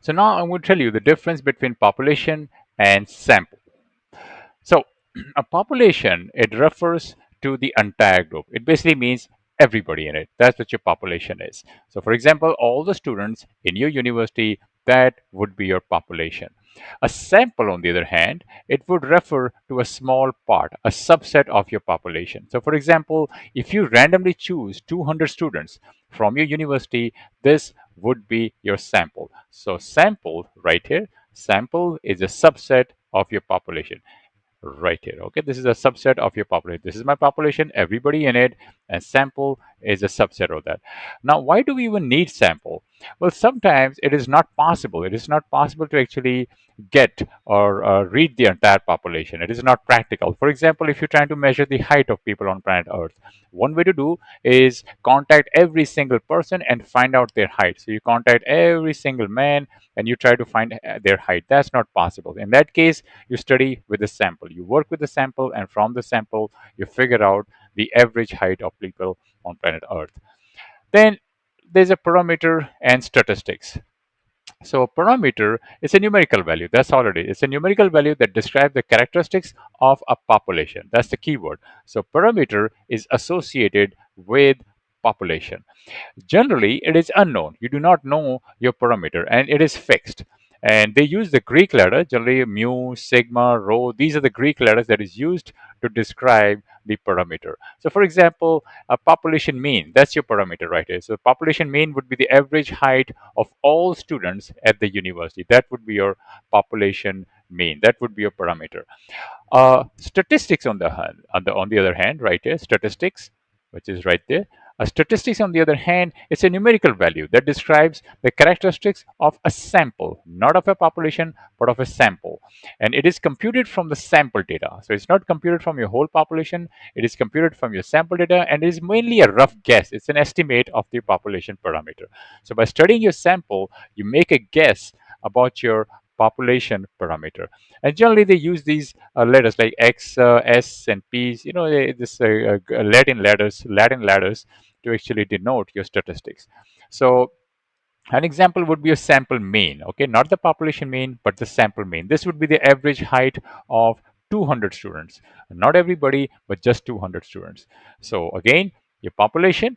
So now I'm going to tell you the difference between population and sample. So a population, it refers to the entire group. It basically means everybody in it. That's what your population is. So for example, all the students in your university, that would be your population. A sample, on the other hand, it would refer to a small part, a subset of your population. So for example, if you randomly choose 200 students from your university, this would be your sample. So sample right here, sample is a subset of your population right here. Okay, this is a subset of your population. This is my population, everybody in it, and sample is a subset of that. Now, why do we even need sample? Well, sometimes it is not possible. It is not possible to actually get or read the entire population. It is not practical. For example, if you're trying to measure the height of people on planet Earth, one way to do is contact every single person and find out their height. So you contact every single man and you try to find their height. That's not possible. In that case, you study with a sample. You work with the sample, and from the sample, you figure out the average height of people on planet Earth. Then there's a parameter and statistics. So a parameter is a numerical value. That's all it is. It's a numerical value that describes the characteristics of a population. That's the keyword. So parameter is associated with population. Generally, it is unknown. You do not know your parameter and it is fixed. And they use the Greek letter, generally mu, sigma, rho. These are the Greek letters that is used to describe the parameter. So for example, a population mean, that's your parameter right here. So population mean would be the average height of all students at the university. That would be your population mean. That would be your parameter. Statistics on the other hand, right here, statistics, which is right there. Statistics, on the other hand, is a numerical value that describes the characteristics of a sample, not of a population, but of a sample. And it is computed from the sample data. So it's not computed from your whole population, it is computed from your sample data, and it is mainly a rough guess. It's an estimate of the population parameter. So by studying your sample, you make a guess about your population parameter. And generally, they use these letters like X, S, and P's. You know, this Latin letters to actually denote your statistics. So an example would be a sample mean, okay, not the population mean, but the sample mean. This would be the average height of 200 students. Not everybody, but just 200 students. So again, your population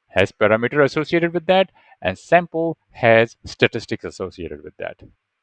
has parameter associated with that, and sample has statistics associated with that.